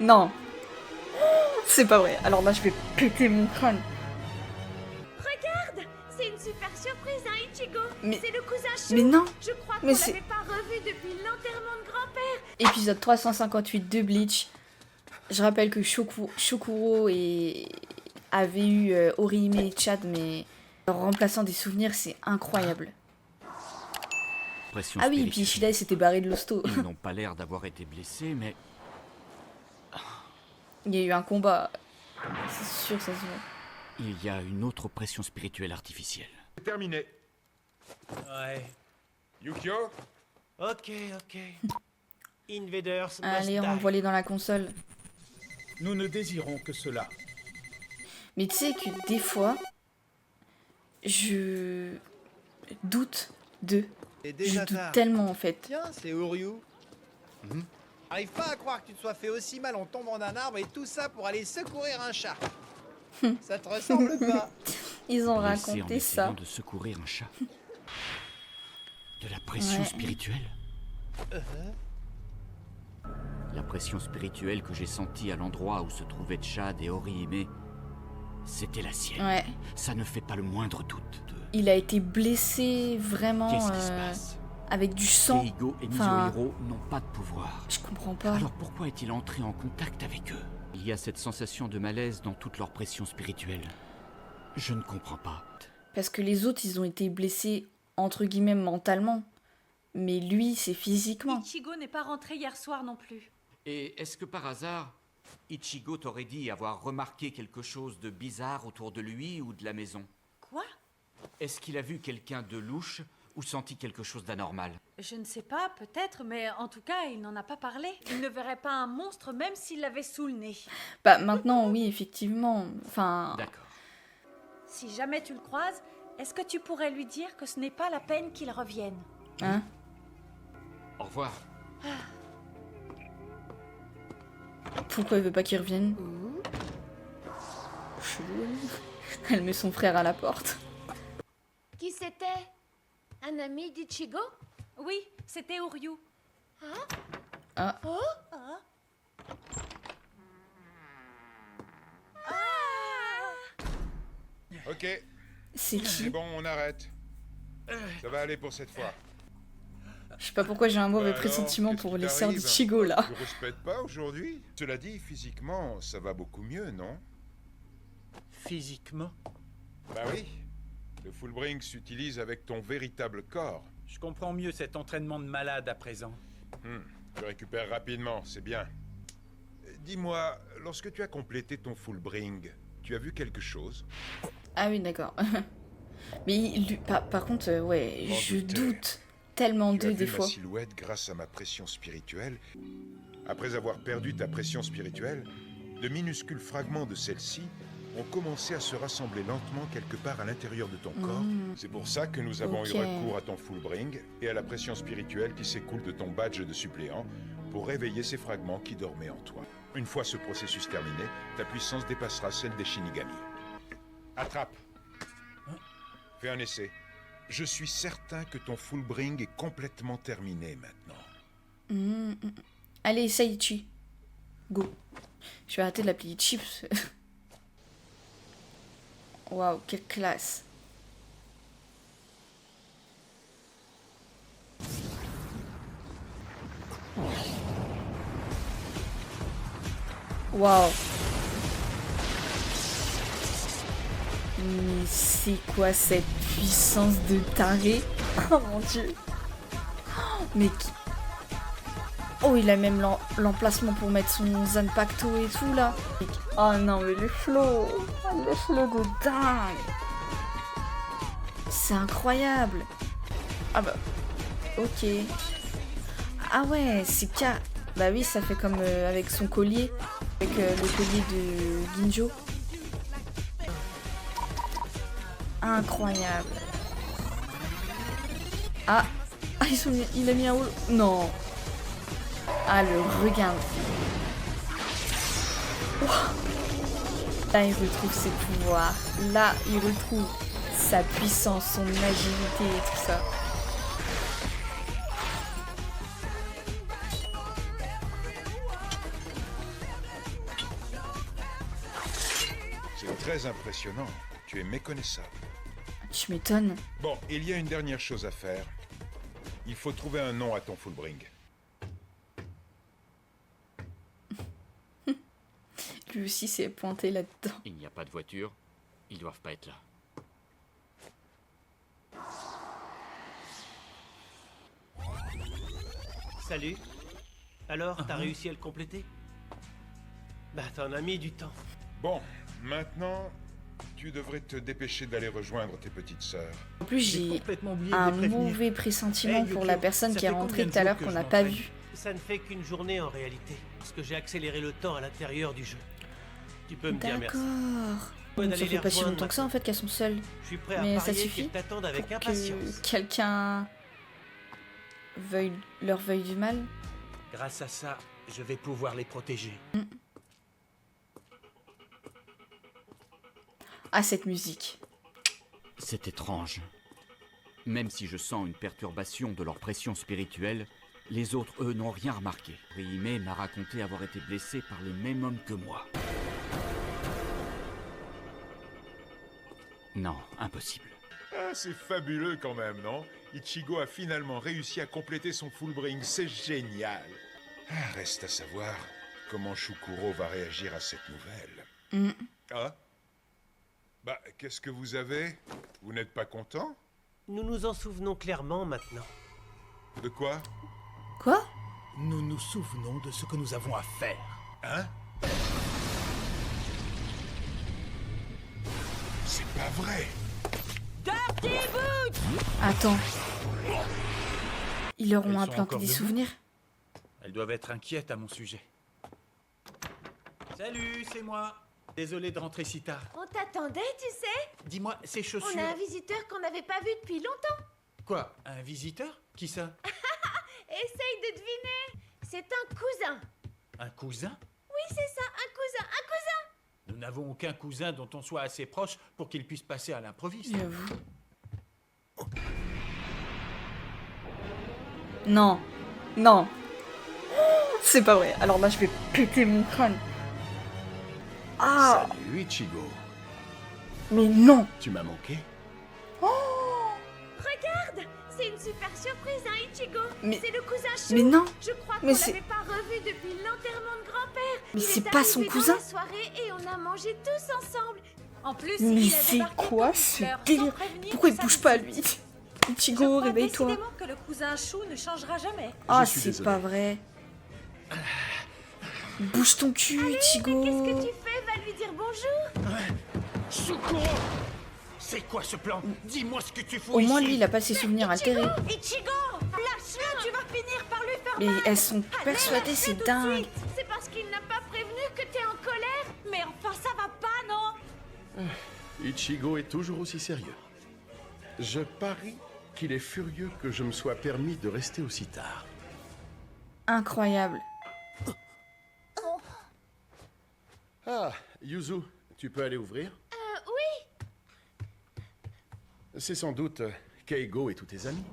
Non. C'est pas vrai. Alors là, je vais péter mon crâne. Regarde, c'est une super surprise, hein, Ichigo. Mais- C'est le cousin Shu. Mais non. Je crois qu'on Mais l'avait pas revu depuis l'enterrement de grand-père. Épisode 358 de Bleach. Je rappelle que Shokuro avait eu Orihime et Chad, mais en remplaçant des souvenirs, c'est incroyable. Pression Ah oui, et puis spirituelle. Ishida il s'était barré de l'hosto. Ils n'ont pas l'air d'avoir été blessés, mais Il y a eu un combat. C'est sûr, ça se voit. il y a une autre pression spirituelle artificielle. C'est terminé. Ouais. Yukio, Ok. Invaders must Allez, die. renvoie-les dans la console. Nous ne désirons que cela. Mais tu sais que des fois, je doute d'eux. Et Je déjà doute tard. tellement en fait. Tiens, c'est Uryu. Arrive pas à croire que tu te sois fait aussi mal en tombant d'un arbre et tout ça pour aller secourir un chat. Ça te ressemble pas? Ils ont Blessés en raconté essayant ça. de secourir un chat. De la pression Ouais. spirituelle. La pression spirituelle que j'ai sentie à l'endroit où se trouvaient Chad et Orihime, c'était la sienne. Ouais. Ça ne fait pas le moindre doute. Il a été blessé vraiment Qu'est-ce qui se passe? avec du sang. Keigo et Enfin- Mizuhiro n'ont pas de pouvoir. Je comprends pas. Alors pourquoi est-il entré en contact avec eux? Il y a cette sensation de malaise dans toute leur pression spirituelle. Je ne comprends pas. Parce que les autres, ils ont été blessés entre guillemets mentalement. Mais lui, c'est physiquement. Ichigo n'est pas rentré hier soir non plus. Et est-ce que par hasard, Ichigo t'aurait dit avoir remarqué quelque chose de bizarre autour de lui ou de la maison? Quoi? Est-ce qu'il a vu quelqu'un de louche ou senti quelque chose d'anormal? Je ne sais pas, peut-être, mais en tout cas, il n'en a pas parlé. Il ne verrait pas un monstre même s'il l'avait sous le nez. Bah maintenant, oui, effectivement. Enfin, D'accord. Si jamais tu le croises, est-ce que tu pourrais lui dire que ce n'est pas la peine qu'il revienne? hein. Au revoir. Pourquoi il veut pas qu'il revienne? Chelou. Elle met son frère à la porte. Qui c'était? Un ami d'Ichigo? Oui, c'était Uryu. Ah, ok, c'est qui? c'est bon, on arrête. Ça va aller pour cette fois. Je sais pas pourquoi j'ai un mauvais Bah alors, pressentiment qu'est-ce pour qui les sœurs t'arrive? d'Ichigo là. Tu respectes pas aujourd'hui? Cela dit, physiquement, ça va beaucoup mieux, non? Physiquement, Bah oui. Le Fullbring s'utilise avec ton véritable corps. Je comprends mieux cet entraînement de malade à présent. Tu récupères rapidement, c'est bien. Dis-moi, lorsque tu as complété ton Fullbring, tu as vu quelque chose? Ah oui, d'accord. Mais par contre, ouais, M'en je doutais. doute tellement Tu as d'eux vu des ma fois. silhouette grâce à ma pression spirituelle. Après avoir perdu ta pression spirituelle, de minuscules fragments de celle-ci ont commencé à se rassembler lentement quelque part à l'intérieur de ton corps. C'est pour ça que nous avons Ok. eu recours à ton Fullbring et à la pression spirituelle qui s'écoule de ton badge de suppléant pour réveiller ces fragments qui dormaient en toi. Une fois ce processus terminé, ta puissance dépassera celle des Shinigami. Attrape. Fais un essai. Je suis certain que ton Fullbring est complètement terminé maintenant. Allez, essaye Ichi. Go. Je vais arrêter de l'appeler Ichi parce que... Waouh, quelle classe. Waouh. Mais c'est quoi cette puissance de taré? Oh mon dieu. Oh, mais qui... Oh, il a même l'emplacement pour mettre son Zanpakuto et tout là. Oh non, mais le flow de dingue. C'est incroyable. Ah bah, ok. Ah ouais, c'est car... Bah oui, ça fait comme avec son collier. Avec le collier de Ginjo. Incroyable. Ah, il a mis un haut. Non. Ah, le regain. Là, il retrouve ses pouvoirs. Là, il retrouve sa puissance, son agilité et tout ça. C'est très impressionnant. Tu es méconnaissable. Tu m'étonnes. Bon, il y a une dernière chose à faire. Il faut trouver un nom à ton Fullbring. Lui aussi s'est pointé là-dedans. Il n'y a pas de voiture. Ils doivent pas être là. Salut. Alors, t'as réussi à le compléter? Bah, t'en as mis du temps. Bon, maintenant, tu devrais te dépêcher d'aller rejoindre tes petites sœurs. En plus, J'ai j'ai complètement oublié de un les prévenir. mauvais pressentiment Hey, pour Yukio, la personne ça qui est fait rentrée combien de tout à l'heure jours qu'on que n'a je pas m'entraîne? vu. Ça ne fait qu'une journée en réalité, parce que j'ai accéléré le temps à l'intérieur du jeu. Tu peux me dire merci. D'accord. Ouais, Donc d'aller ça fait les pas si rejoindre longtemps que ça en fait qu'elles sont seules. Je suis prêt à Mais ça parier suffit qu'ils t'attendent avec pour impatience. que quelqu'un leur veuille du mal. Grâce à ça, je vais pouvoir les protéger. Ah, cette musique. C'est étrange. Même si je sens une perturbation de leur pression spirituelle, les autres, eux, n'ont rien remarqué. Rihime m'a raconté avoir été blessé par le même homme que moi. Non, impossible. Ah, c'est fabuleux quand même, non? Ichigo a finalement réussi à compléter son Fullbring, c'est génial. Ah, reste à savoir comment Shukuro va réagir à cette nouvelle. Ah? Bah, qu'est-ce que vous avez? Vous n'êtes pas content? Nous nous en souvenons clairement maintenant. De quoi? Quoi? Nous nous souvenons de ce que nous avons à faire. Hein? C'est pas vrai! Attends. Ils leur ont Elles sont implanté encore des debout souvenirs? Elles doivent être inquiètes à mon sujet. Salut, c'est moi. Désolé de rentrer si tard. On t'attendait, tu sais. Dis-moi, ces On chaussures... a un visiteur qu'on n'avait pas vu depuis longtemps. Quoi? Un visiteur? Qui ça? Essaye de deviner. C'est un cousin. Un cousin? Oui, c'est ça, un cousin, un cousin. Nous n'avons aucun cousin dont on soit assez proche pour qu'il puisse passer à l'improviste. J'avoue. Non. Non. C'est pas vrai. Alors là, je vais péter mon crâne. Ah, Salut Ichigo, mais non. tu m'as manqué? Regarde, c'est une super surprise, hein, Ichigo. Mais- C'est le cousin Chou. Mais non. Je crois qu'on Mais c'est- l'avait pas revu depuis l'enterrement de grand-père. Mais Il c'est est pas son arrivé cousin. dans la soirée et on a mangé tous ensemble. En plus, Mais il a c'est débarqué quoi comme ce fleur, sans délire? prévenir Pourquoi de il sa bouge pas, visite. lui? Je Ichigo, crois réveille-toi. décidément que le cousin Chou ne changera jamais. Ah, Je suis c'est désolé. pas vrai. Bouge ton cul, Ichigo. Qu'est-ce que tu fais? Va lui dire bonjour. Shukuro! C'est quoi ce plan? Dis-moi ce que tu fous Au moins, ici. lui, il a pas ses souvenirs altérés. Ichigo, lâche-le, tu vas finir par lui faire Mais mal. elles sont persuadées, c'est Tout de dingue. suite. C'est parce qu'il n'a pas prévenu que t'es en colère. Mais enfin, ça va pas, non? Ichigo est toujours aussi sérieux. Je parie qu'il est furieux que je me sois permis de rester aussi tard. Incroyable. Ah, Yuzu, tu peux aller ouvrir? Oui. C'est sans doute Keigo et tous tes amis.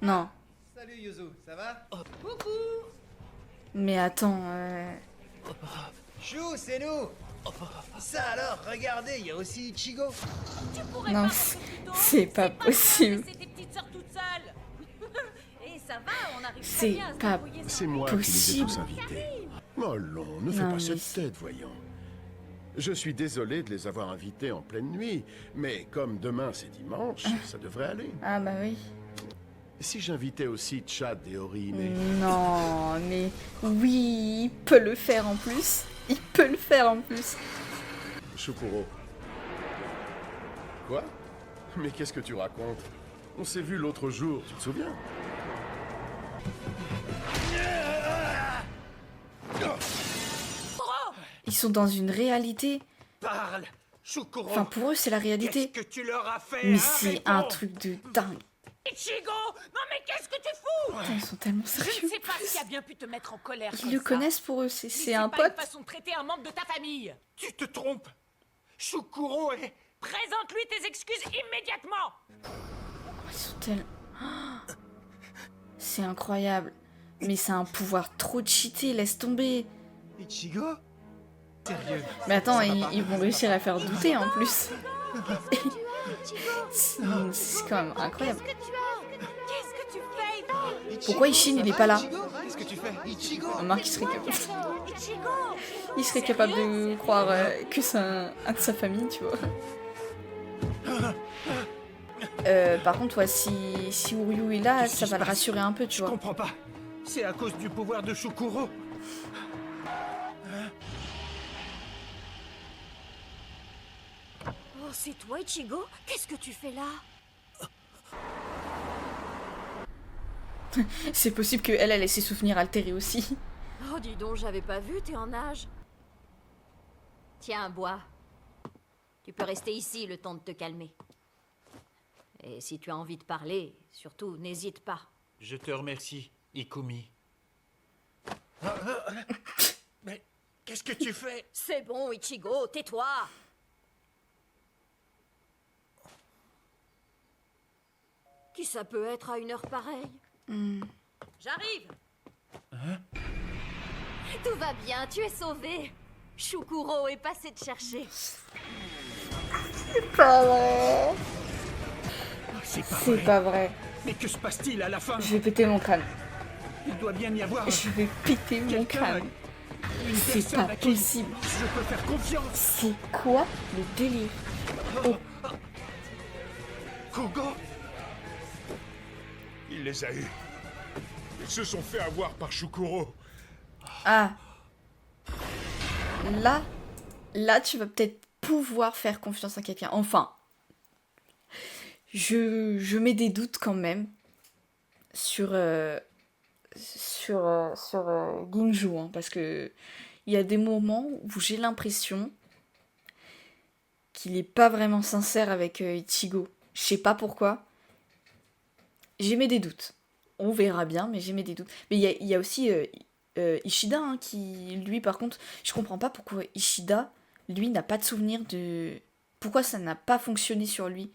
Non. Salut Yuzu, ça va? Mais attends, Chou, c'est nous! Ça alors, regardez, il y a aussi Ichigo. non, c'est pas possible. C'est des petites sœurs toutes seules. Et ça va, on arrive très C'est bien à se pas débrouiller sans- C'est moi qui les ai Possible. tous invités. Oh non, ne fais Non, pas mais cette c'est- tête, voyons. Je suis désolé de les avoir invités en pleine nuit, mais comme demain c'est dimanche, ça devrait aller. Ah bah oui. Si j'invitais aussi Chad et Orihime, Non, mais oui, il peut le faire en plus. Il peut le faire en plus. Shukuro. Quoi? Mais qu'est-ce que tu racontes? On s'est vu l'autre jour, tu te souviens? Ils sont dans une réalité. Parle! Shukuro! Enfin, pour eux, c'est la réalité. Qu'est-ce que tu leur as fait? Mais hein, c'est un réponds. truc de dingue. Ichigo, non mais qu'est-ce que tu fous? Putain, ils sont tellement Je sérieux. ne sais pas ce qui a bien pu te mettre en colère. Ils comme le ça. connaissent pour eux, Mais c'est un pas pote. une façon de traiter un membre de ta famille. Tu te trompes! Shukuro est... Présente-lui tes excuses immédiatement. Ils sont tellement... Oh, c'est incroyable. Mais c'est un pouvoir trop cheaté, laisse tomber. Ichigo? mystérieux. Mais attends, ils vont réussir à faire douter en plus. C'est quand même incroyable. Qu'est-ce que tu fais? Pourquoi Ishin il est pas là? Qu'est-ce que tu fais? Ichigo! Remarque, il serait capable, Ichigo! il serait capable de croire que c'est un de sa famille, tu vois. Par contre, ouais, si Uryu est là, ça va le rassurer un peu, tu Je vois. comprends pas. C'est à cause du pouvoir de Shukuro. Oh, c'est toi, Ichigo? Qu'est-ce que tu fais là? C'est possible qu'elle ait ses souvenirs altérés aussi. Oh, dis donc, j'avais pas vu, t'es en nage. Tiens, bois. Tu peux rester ici le temps de te calmer. Et si tu as envie de parler, surtout, n'hésite pas. Je te remercie, Ikumi. Mais qu'est-ce que tu fais? C'est bon, Ichigo, tais-toi. Qui ça peut être à une heure pareille? J'arrive. Tout va bien, tu es sauvé. Shukuro est passé te chercher. Pas vrai. C'est pas C'est vrai. pas vrai. Mais que se passe-t-il à la fin? Je vais péter mon crâne. Il doit bien y avoir Je vais péter mon quelqu'un, crâne. une C'est personne pas à qui possible. je peux faire confiance. C'est quoi le délire? Kugo? Il les a eus. Ils se sont fait avoir par Shukuro. Ah. Là, tu vas peut-être pouvoir faire confiance à quelqu'un. Enfin, je mets des doutes quand même sur Ginju, hein, parce que il y a des moments où j'ai l'impression qu'il est pas vraiment sincère avec Ichigo. Je sais pas pourquoi. J'ai mis des doutes. On verra bien, mais j'ai mis des doutes. Mais il y a aussi Ishida, hein, qui, lui, par contre, je comprends pas pourquoi Ishida, lui, n'a pas de souvenir de... Pourquoi ça n'a pas fonctionné sur lui?